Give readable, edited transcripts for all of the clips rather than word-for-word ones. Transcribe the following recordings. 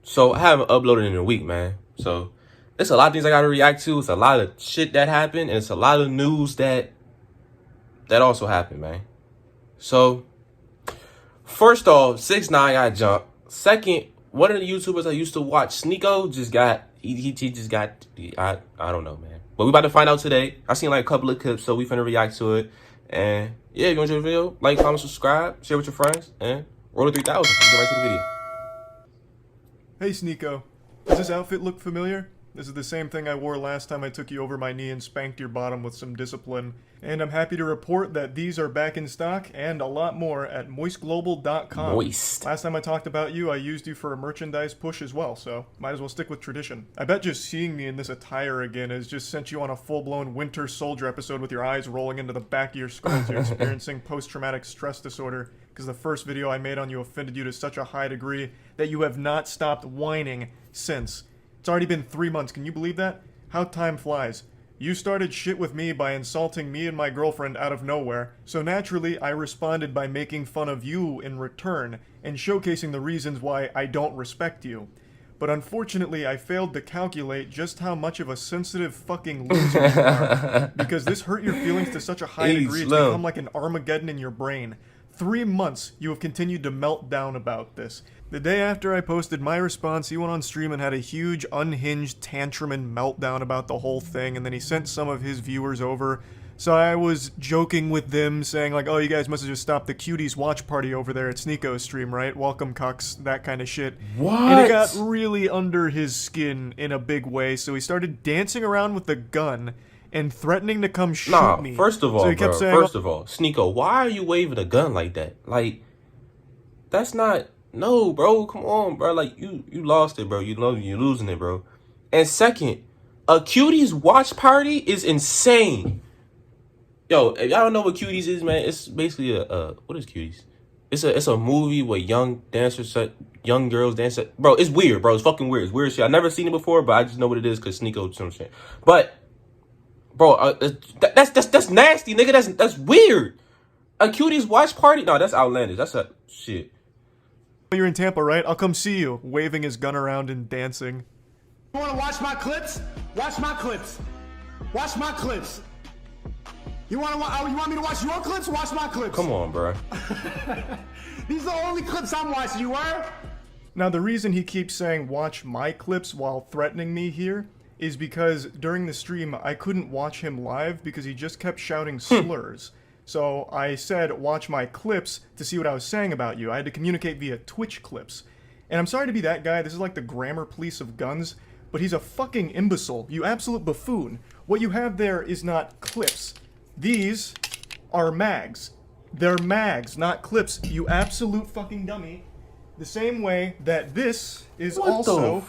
So I haven't uploaded in a week, man. So it's a lot of things I gotta react to. It's a lot of shit that happened, and it's a lot of news that also happened, man. So first off, 6ix9ine got jumped. Second, one of the YouTubers I used to watch, Sneako, just got he just got I don't know, man. But we about to find out today. I seen like a couple of clips, so we finna react to it. And yeah, if you enjoy the video, like, comment, subscribe, share with your friends, and roll to 3,000. Let's get right to the video. Hey Sneako, does this outfit look familiar? This is the same thing I wore last time I took you over my knee and spanked your bottom with some discipline. And I'm happy to report that these are back in stock and a lot more at moistglobal.com. Moist. Last time I talked about you, I used you for a merchandise push as well, so might as well stick with tradition. I bet just seeing me in this attire again has just sent you on a full-blown Winter Soldier episode with your eyes rolling into the back of your skull as you're experiencing post-traumatic stress disorder, because the first video I made on you offended you to such a high degree that you have not stopped whining since. It's already been 3 months, can you believe that? How time flies. You started shit with me by insulting me and my girlfriend out of nowhere, so naturally I responded by making fun of you in return, and showcasing the reasons why I don't respect you. But unfortunately I failed to calculate just how much of a sensitive fucking loser you are, because this hurt your feelings to such a high degree it's become like an Armageddon in your brain. 3 months you have continued to melt down about this. The day after I posted my response, he went on stream and had a huge unhinged tantrum and meltdown about the whole thing, and then he sent some of his viewers over. So I was joking with them, saying like, oh, you guys must have just stopped the cuties watch party over there at Sneako's stream, right? Welcome, cucks, that kind of shit. What? And it got really under his skin in a big way, so he started dancing around with the gun and threatening to come shoot me. First of all, so he kept saying, first of all, Sneako, why are you waving a gun like that? Like, that's not... No, bro, come on, bro. Like, you lost it, bro. You're losing it, bro. And second, a Cuties watch party is insane. Yo, if y'all don't know what Cuties is, man, it's basically what is Cuties? It's a movie where young girls dance. Bro, it's weird, bro. It's fucking weird. It's weird shit. I've never seen it before, but I just know what it is because Sneako some shit. But, bro, that's nasty, nigga. That's weird. A Cuties watch party? No, that's outlandish. That's a shit. You're in Tampa, right? I'll come see you. Waving his gun around and dancing. You wanna watch my clips? Watch my clips. Watch my clips. You want me to watch your clips? Watch my clips. Come on, bro. These are the only clips I'm watching, you were? Now, the reason he keeps saying watch my clips while threatening me here is because during the stream, I couldn't watch him live because he just kept shouting slurs. So I said, watch my clips to see what I was saying about you. I had to communicate via Twitch clips. And I'm sorry to be that guy, this is like the grammar police of guns, but he's a fucking imbecile, you absolute buffoon. What you have there is not clips. These are mags. They're mags, not clips, you absolute fucking dummy. The same way that this is also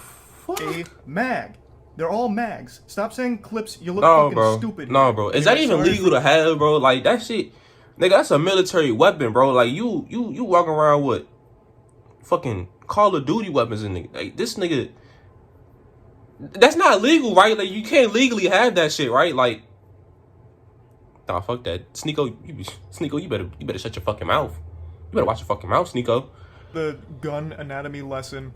a mag. They're all mags. Stop saying clips. You look fucking stupid. No, bro. Is that even legal to have, bro? Like, that shit, nigga, that's a military weapon, bro. Like, you walking around with fucking Call of Duty weapons in nigga. Like, this nigga, that's not legal, right? Like, you can't legally have that shit, right? Like, nah, fuck that. Sneako, you better shut your fucking mouth. You better watch your fucking mouth, Sneako. The gun anatomy lesson.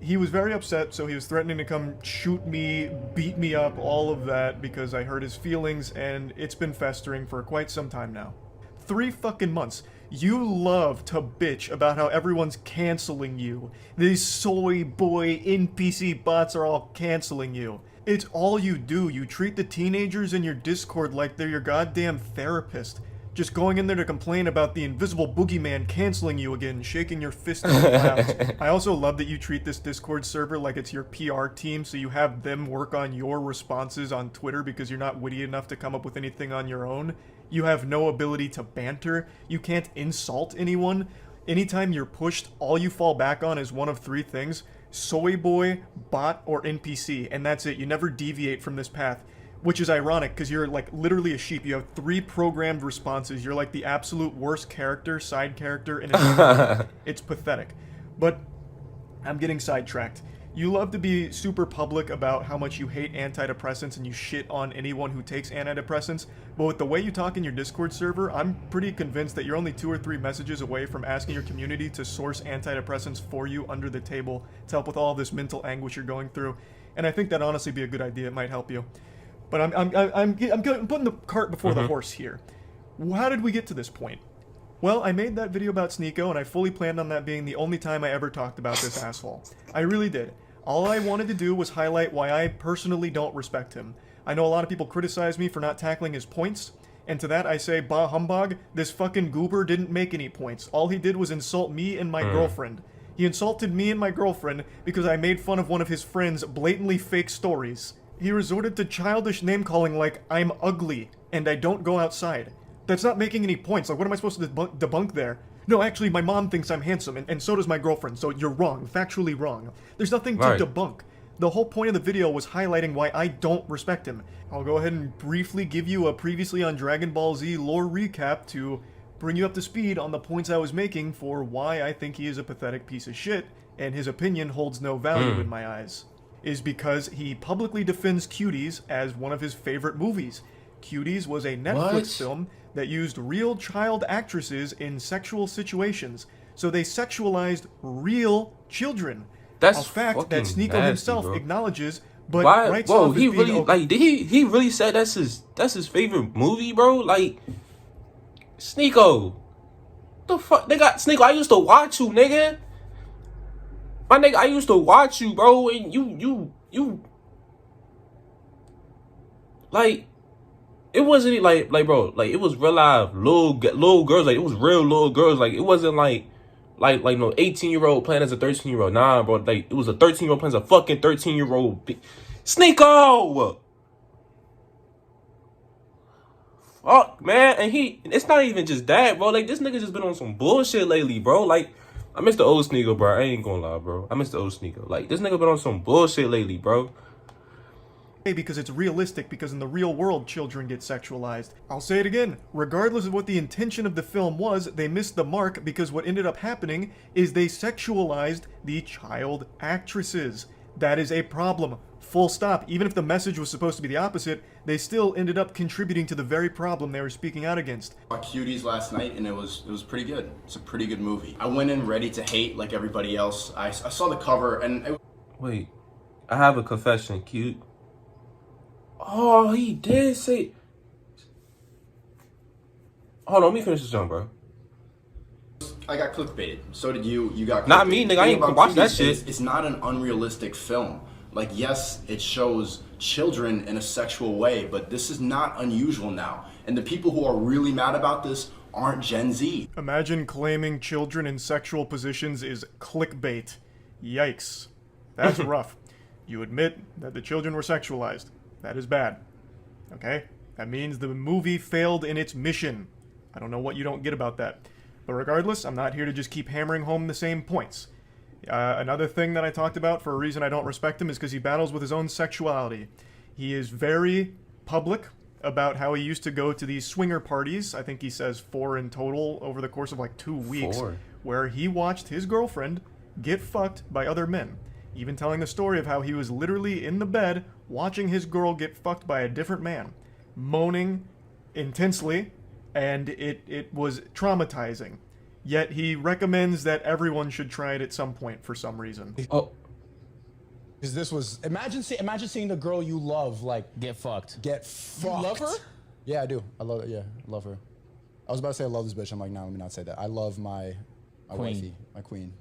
He was very upset, so he was threatening to come shoot me, beat me up, all of that, because I hurt his feelings, and it's been festering for quite some time now. 3 fucking months. You love to bitch about how everyone's canceling you. These soy boy NPC bots are all canceling you. It's all you do. You treat the teenagers in your Discord like they're your goddamn therapist. Just going in there to complain about the invisible boogeyman canceling you again, shaking your fist in the clouds. I also love that you treat this Discord server like it's your PR team, so you have them work on your responses on Twitter because you're not witty enough to come up with anything on your own. You have no ability to banter. You can't insult anyone. Anytime you're pushed, all you fall back on is one of 3 things: soy boy, bot, or NPC, and that's it. You never deviate from this path. Which is ironic, because you're, like, literally a sheep. You have 3 programmed responses. You're, like, the absolute worst character, side character in a It's pathetic. But I'm getting sidetracked. You love to be super public about how much you hate antidepressants and you shit on anyone who takes antidepressants, but with the way you talk in your Discord server, I'm pretty convinced that you're only 2 or 3 messages away from asking your community to source antidepressants for you under the table to help with all this mental anguish you're going through. And I think that'd honestly be a good idea. It might help you. But I'm putting the cart before the horse here. How did we get to this point? Well, I made that video about Sneako, and I fully planned on that being the only time I ever talked about this asshole. I really did. All I wanted to do was highlight why I personally don't respect him. I know a lot of people criticize me for not tackling his points, and to that I say, bah humbug, this fucking goober didn't make any points. All he did was insult me and my girlfriend. He insulted me and my girlfriend because I made fun of one of his friend's blatantly fake stories. He resorted to childish name-calling like, I'm ugly, and I don't go outside. That's not making any points. Like, what am I supposed to debunk there? No, actually, my mom thinks I'm handsome, and so does my girlfriend, so you're wrong, factually wrong. There's nothing to debunk. The whole point of the video was highlighting why I don't respect him. I'll go ahead and briefly give you a previously on Dragon Ball Z lore recap to bring you up to speed on the points I was making for why I think he is a pathetic piece of shit, and his opinion holds no value in my eyes. Is because he publicly defends Cuties as one of his favorite movies. Cuties was a Netflix film that used real child actresses in sexual situations, so they sexualized real children. That's a fact that Sneako nasty, himself bro. acknowledges, but Why? writes Whoa, off he as being really okay. like? Did he really said that's his favorite movie, bro? Like, Sneako, the fuck? Sneako, I used to watch you, nigga. My nigga, I used to watch you, bro, and you like. It wasn't like bro, like it was real live little girls, like it was real little girls, like it wasn't like no 18-year-old playing as a 13-year-old. Nah, bro, like it was a 13-year-old playing as a fucking 13-year-old. Sneako! Fuck, man, and it's not even just that, bro. Like this nigga just been on some bullshit lately, bro. Like I miss the old Sneako, bro. I ain't gonna lie, bro. I miss the old Sneako. Like this nigga been on some bullshit lately, bro. Because it's realistic, because in the real world children get sexualized. I'll say it again, regardless of what the intention of the film was, they missed the mark because what ended up happening is they sexualized the child actresses. That is a problem. Full stop. Even if the message was supposed to be the opposite, they still ended up contributing to the very problem they were speaking out against. I saw Cuties last night and it was pretty good. It's a pretty good movie. I went in ready to hate like everybody else. I saw the cover and Wait, I have a confession, cute. Oh, he did say. Hold on, let me finish this jump, bro. I got clickbaited. So did you. You got clickbaited. Not me, nigga. I ain't watch that shit. It's not an unrealistic film. Like, yes, it shows children in a sexual way, but this is not unusual now. And the people who are really mad about this aren't Gen Z. Imagine claiming children in sexual positions is clickbait. Yikes. That's rough. You admit that the children were sexualized. That is bad. Okay? That means the movie failed in its mission. I don't know what you don't get about that. But regardless, I'm not here to just keep hammering home the same points. Another thing that I talked about for a reason I don't respect him is because he battles with his own sexuality. He is very public about how he used to go to these swinger parties. I think he says 4 in total over the course of like 2 weeks. 4. Where he watched his girlfriend get fucked by other men. Even telling the story of how he was literally in the bed watching his girl get fucked by a different man, moaning intensely, and it was traumatizing. Yet he recommends that everyone should try it at some point for some reason. Oh, Because this was imagine seeing the girl you love like Get fucked. get fucked. You love her? Yeah, I do. I love it. Yeah, I love her. I was about to say I love this bitch. I'm like, no, let me not say that. I love my Queen. wifey, my queen.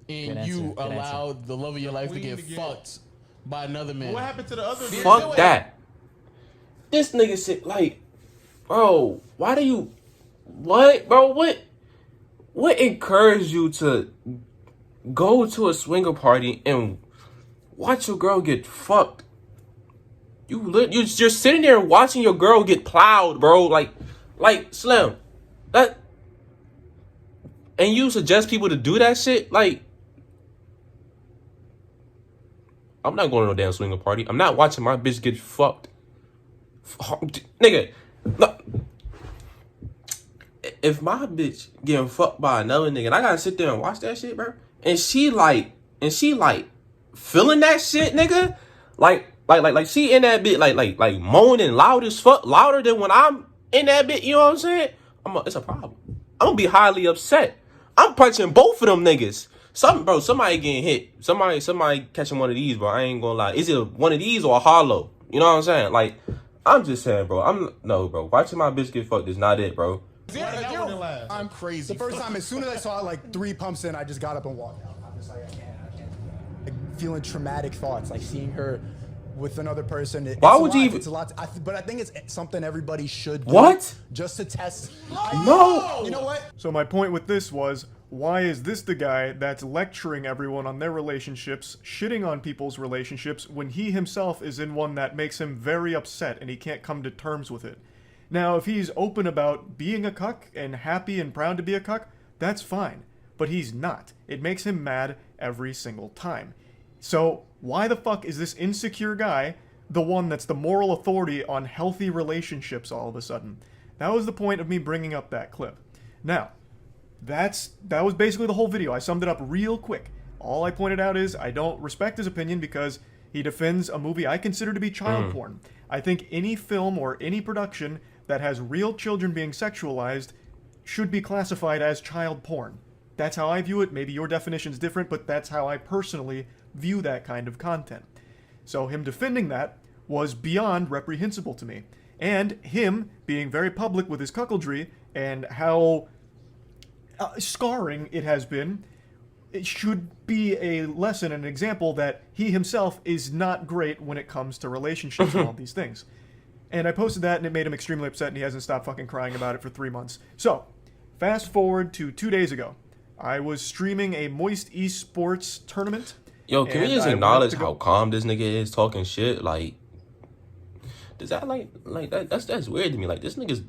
And you allowed the love of your life to get fucked by another man. What happened to the other? fuck that. This nigga said, like, bro, why do you, what, bro, what encouraged you to go to a swinger party and watch your girl get fucked? You're sitting there watching your girl get plowed, bro. Like Slim, that, and you suggest people to do that shit? Like, I'm not going to no damn swinger party. I'm not watching my bitch get fucked. Nigga, no. If my bitch getting fucked by another nigga and I gotta sit there and watch that shit, bro, and she like, feeling that shit, nigga. Like she in that bit, like moaning loud as fuck, louder than when I'm in that bit. You know what I'm saying? It's a problem. I'm gonna be highly upset. I'm punching both of them niggas. Somebody getting hit. Somebody catching one of these, bro. I ain't gonna lie. Is it one of these or a hollow? You know what I'm saying? Like, I'm just saying, bro. No, bro. Watching my bitch get fucked is not it, bro. I'm crazy. The first time, as soon as I saw it, like 3 pumps in, I just got up and walked out. I'm just like, I can't. Like, feeling traumatic thoughts, like seeing her with another person. Why would you even? It's a lot. But I think it's something everybody should do. What? Just to test. No. You know what? So my point with this was, why is this the guy that's lecturing everyone on their relationships, shitting on people's relationships, when he himself is in one that makes him very upset and he can't come to terms with it? Now, if he's open about being a cuck and happy and proud to be a cuck, that's fine. But he's not. It makes him mad every single time. So, why the fuck is this insecure guy the one that's the moral authority on healthy relationships all of a sudden? That was the point of me bringing up that clip. Now, that was basically the whole video. I summed it up real quick. All I pointed out is I don't respect his opinion because he defends a movie I consider to be child porn. I think any film or any production that has real children being sexualized should be classified as child porn. That's how I view it. Maybe your definition's different, but that's how I personally view that kind of content. So him defending that was beyond reprehensible to me. And him being very public with his cuckoldry and how scarring it has been, it should be a lesson and an example that he himself is not great when it comes to relationships and all these things. And I posted that and it made him extremely upset and he hasn't stopped fucking crying about it for 3 months. So, fast forward to 2 days ago. I was streaming a Moist Esports tournament. Yo, can we just acknowledge how calm this nigga is talking shit? Like, does that like that? That's weird to me. Like, this nigga's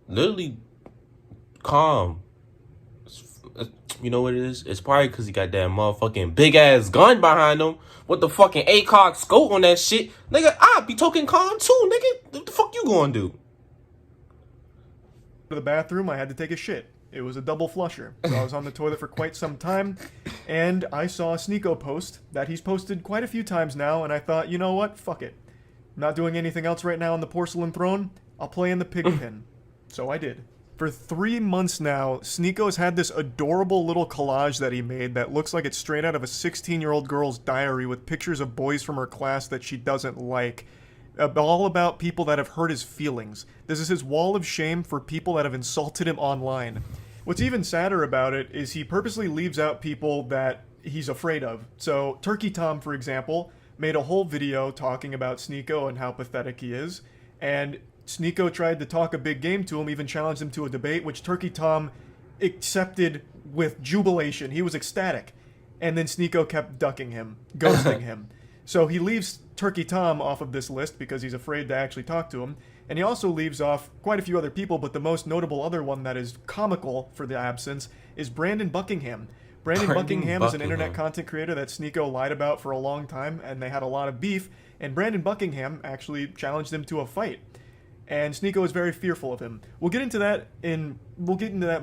literally calm. You know what it is? It's probably because he got that motherfucking big ass gun behind him with the fucking ACOG scope on that shit. Nigga, I be talking calm too, nigga. What the fuck you gonna do? To the bathroom, I had to take a shit. It was a double flusher. So I was on the toilet for quite some time, and I saw a Sneako post that he's posted quite a few times now, and I thought, you know what? Fuck it. I'm not doing anything else right now on the porcelain throne. I'll play in the pig pen. So I did. For 3 months now, Sneako's had this adorable little collage that he made that looks like it's straight out of a 16-year-old girl's diary with pictures of boys from her class that she doesn't like. All about people that have hurt his feelings. This is his wall of shame for people that have insulted him online. What's even sadder about it is he purposely leaves out people that he's afraid of. So, Turkey Tom, for example, made a whole video talking about Sneako and how pathetic he is, and Sneako tried to talk a big game to him, even challenged him to a debate, which Turkey Tom accepted with jubilation. He was ecstatic. And then Sneako kept ducking him, ghosting him. So he leaves Turkey Tom off of this list because he's afraid to actually talk to him. And he also leaves off quite a few other people, but the most notable other one that is comical for the absence is Brandon Buckingham. Brandon Buckingham is an internet content creator that Sneako lied about for a long time, and they had a lot of beef, and Brandon Buckingham actually challenged him to a fight. And Sneako is very fearful of him. We'll get into that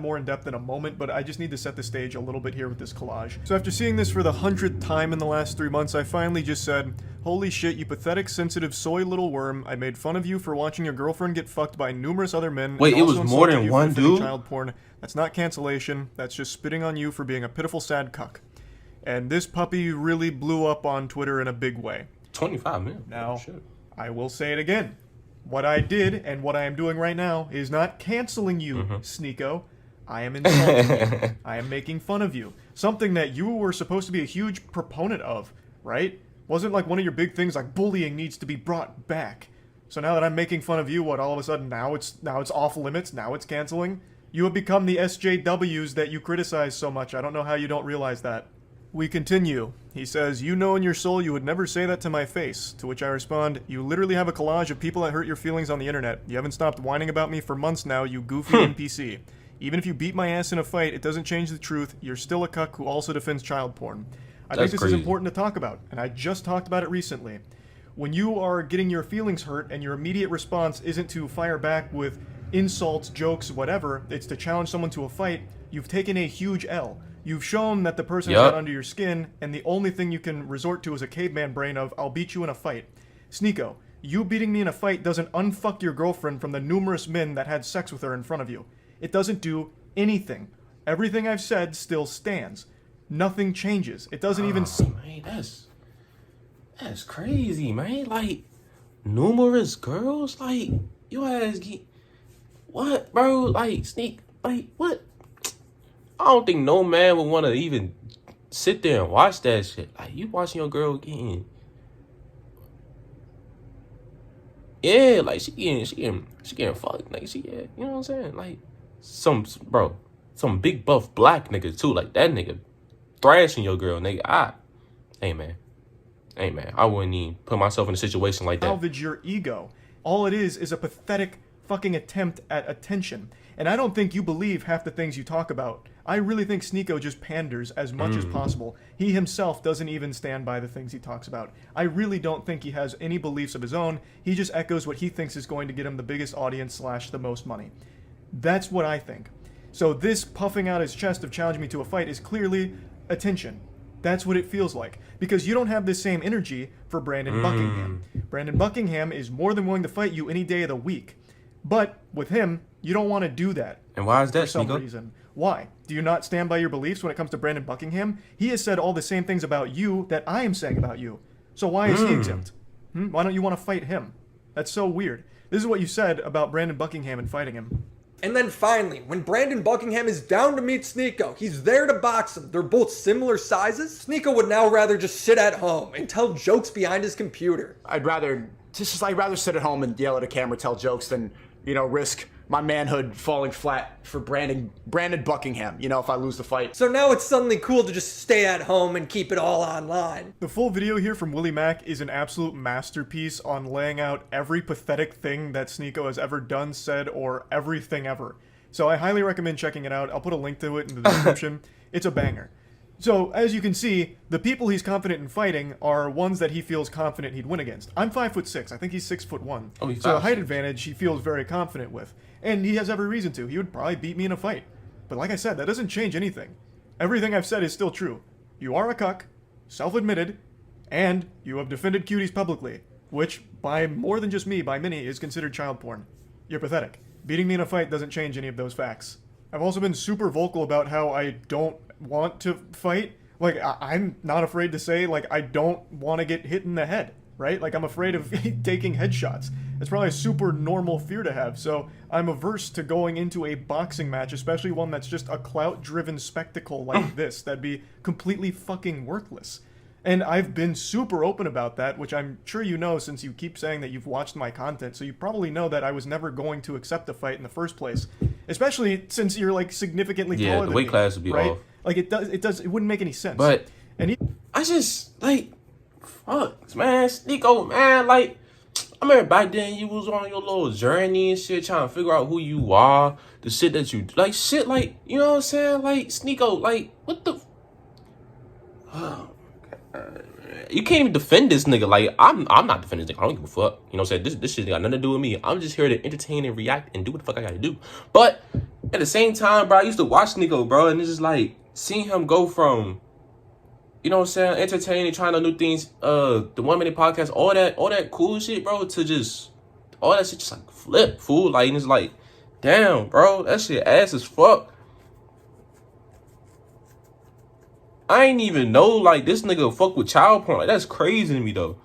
more in depth in a moment, but I just need to set the stage a little bit here with this collage. So after seeing this for the 100th time in the last 3 months, I finally just said, holy shit, you pathetic, sensitive, soy little worm. I made fun of you for watching your girlfriend get fucked by numerous other men. Wait, it was more than one dude? Child porn. That's not cancellation. That's just spitting on you for being a pitiful, sad cuck. And this puppy really blew up on Twitter in a big way. 25 minutes. Now, I will say it again. What I did, and what I am doing right now, is not canceling you, Sneako. I am insulting you. I am making fun of you. Something that you were supposed to be a huge proponent of, right? Wasn't like one of your big things like bullying needs to be brought back. So now that I'm making fun of you, what, all of a sudden now it's off limits, now it's canceling? You have become the SJWs that you criticize so much. I don't know how you don't realize that. We continue. He says, you know in your soul you would never say that to my face. To which I respond, you literally have a collage of people that hurt your feelings on the internet. You haven't stopped whining about me for months now, you goofy NPC. Even if you beat my ass in a fight, it doesn't change the truth. You're still a cuck who also defends child porn. I think this is important to talk about, and I just talked about it recently. When you are getting your feelings hurt and your immediate response isn't to fire back with insults, jokes, whatever, it's to challenge someone to a fight, you've taken a huge L. You've shown that the person got under your skin, and the only thing you can resort to is a caveman brain of, I'll beat you in a fight. Sneako, you beating me in a fight doesn't unfuck your girlfriend from the numerous men that had sex with her in front of you. It doesn't do anything. Everything I've said still stands. Nothing changes. It doesn't even... Man, that's crazy, man. Like, numerous girls? Like, your ass get... What, bro? Like, what? I don't think no man would want to even sit there and watch that shit. Like, you watching your girl getting... Yeah, like, she getting fucked. Like, you know what I'm saying? Like, some big buff black nigga, too. Like, that nigga thrashing your girl, nigga. Hey, man. I wouldn't even put myself in a situation like that. Salvage your ego. All it is a pathetic fucking attempt at attention. And I don't think you believe half the things you talk about. I really think Sneako just panders as much as possible. He himself doesn't even stand by the things he talks about. I really don't think he has any beliefs of his own. He just echoes what he thinks is going to get him the biggest audience / the most money. That's what I think. So this puffing out his chest of challenging me to a fight is clearly attention. That's what it feels like. Because you don't have the same energy for Brandon Buckingham. Brandon Buckingham is more than willing to fight you any day of the week. But with him, you don't want to do that. And why is that, for some reason? Why? Do you not stand by your beliefs when it comes to Brandon Buckingham? He has said all the same things about you that I am saying about you. So why is he exempt? Why don't you want to fight him? That's so weird. This is what you said about Brandon Buckingham and fighting him. And then finally, when Brandon Buckingham is down to meet Sneako, he's there to box him. They're both similar sizes. Sneako would now rather just sit at home and tell jokes behind his computer. I'd rather sit at home and yell at a camera, tell jokes than, risk my manhood falling flat for Brandon Buckingham, if I lose the fight. So now it's suddenly cool to just stay at home and keep it all online. The full video here from Willie Mack is an absolute masterpiece on laying out every pathetic thing that Sneako has ever done, said, or everything ever. So I highly recommend checking it out. I'll put a link to it in the description. It's a banger. So, as you can see, the people he's confident in fighting are ones that he feels confident he'd win against. I'm 5'6". I think he's 6'1". Oh, he's so a height advantage he feels very confident with. And he has every reason to. He would probably beat me in a fight. But like I said, that doesn't change anything. Everything I've said is still true. You are a cuck, self-admitted, and you have defended cuties publicly, which, by more than just me, by many, is considered child porn. You're pathetic. Beating me in a fight doesn't change any of those facts. I've also been super vocal about how I don't want to fight. Like, I'm not afraid to say, like, I don't want to get hit in the head, right? Like, I'm afraid of taking headshots. It's probably a super normal fear to have, so I'm averse to going into a boxing match, especially one that's just a clout-driven spectacle like this. That'd be completely fucking worthless. And I've been super open about that, which I'm sure you know since you keep saying that you've watched my content, so you probably know that I was never going to accept a fight in the first place. Especially since you're, like, significantly taller than me. Yeah, the weight class would be right? off. Like, it wouldn't make any sense. But I just, like, fuck, man, Sneako, man, like, I remember back then you was on your little journey and shit, trying to figure out who you are, the shit that you, like, shit, like, you know what I'm saying? Like, Sneako, like, what the, you can't even defend this nigga. Like, I'm not defending this nigga. I don't give a fuck. You know what I'm saying? This shit got nothing to do with me. I'm just here to entertain and react and do what the fuck I gotta do. But at the same time, bro, I used to watch Sneako, bro, and it's just like seeing him go from, you know what I'm saying, entertaining, trying to new things, the 1 minute podcast, all that cool shit, bro, to just all that shit just like flip, fool. Like, and it's like, damn, bro, that shit ass as fuck. I ain't even know, like, this nigga fuck with child porn. Like, that's crazy to me, though.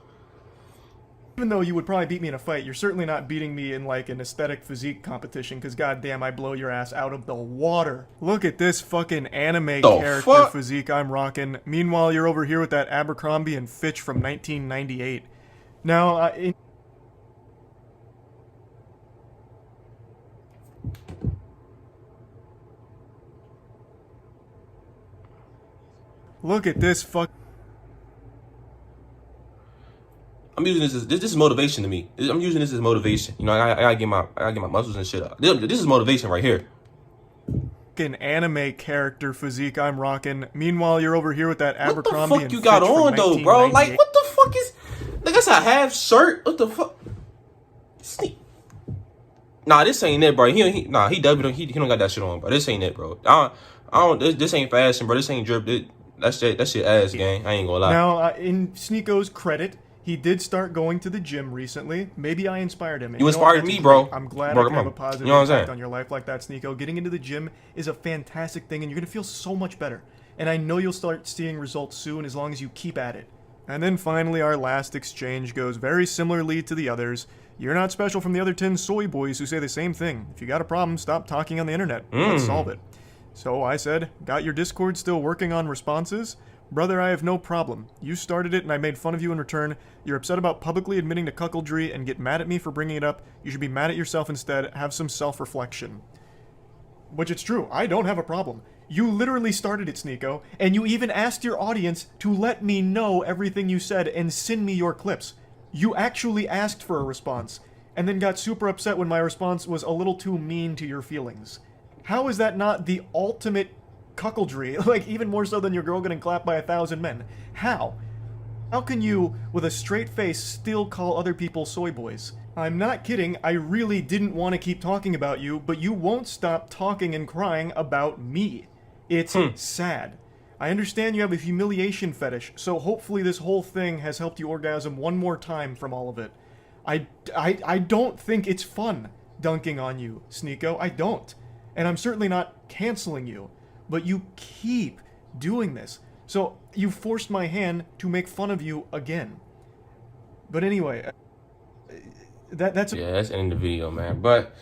Even though you would probably beat me in a fight, you're certainly not beating me in, like, an aesthetic physique competition, because goddamn, I blow your ass out of the water. Look at this fucking anime character physique I'm rocking. Meanwhile, you're over here with that Abercrombie and Fitch from 1998. Now, look at this fuck. I'm using this is motivation to me. I'm using this as motivation. You know, I gotta get my muscles and shit up. This is motivation right here. Fucking anime character physique I'm rocking. Meanwhile, you're over here with that Abercrombie and Fitch. What the fuck you got on though, bro? Like, what the fuck is? Like, that's a half shirt. What the fuck? Nah, this ain't it, bro. He don't got that shit on, bro. This ain't it, bro. I don't. This ain't fashion, bro. This ain't drip. That's your ass, gang. I ain't gonna lie. Now, in Sneako's credit, he did start going to the gym recently. Maybe I inspired him. And You know what? inspired That's me, great. bro. I'm glad Bro, I can come have a on. positive You know what I'm impact saying? on your life like that, Sneako. Getting into the gym is a fantastic thing, and you're going to feel so much better. And I know you'll start seeing results soon as long as you keep at it. And then finally, our last exchange goes very similarly to the others. You're not special from the other 10 soy boys who say the same thing. If you got a problem, stop talking on the internet. Let's solve it. So I said, got your Discord still working on responses? Brother, I have no problem. You started it and I made fun of you in return. You're upset about publicly admitting to cuckoldry and get mad at me for bringing it up. You should be mad at yourself instead. Have some self-reflection. Which it's true. I don't have a problem. You literally started it, Sneako, and you even asked your audience to let me know everything you said and send me your clips. You actually asked for a response, and then got super upset when my response was a little too mean to your feelings. How is that not the ultimate cuckoldry? Like, even more so than your girl getting clapped by 1,000 men. How? How can you, with a straight face, still call other people soy boys? I'm not kidding, I really didn't want to keep talking about you, but you won't stop talking and crying about me. It's sad. I understand you have a humiliation fetish, so hopefully this whole thing has helped you orgasm one more time from all of it. I don't think it's fun dunking on you, Sneako. I don't. And I'm certainly not canceling you. But you keep doing this. So you forced my hand to make fun of you again. But anyway, that's Yeah, that's the end of the video, man. But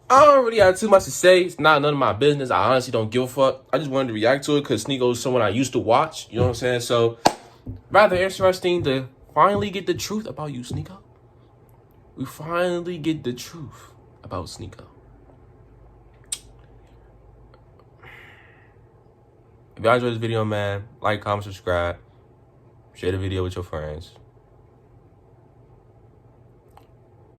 I don't really have too much to say. It's not none of my business. I honestly don't give a fuck. I just wanted to react to it because Sneako is someone I used to watch. You know what I'm saying? So, rather interesting to finally get the truth about you, Sneako. We finally get the truth about Sneako. If y'all enjoyed this video, man, like, comment, subscribe. Share the video with your friends.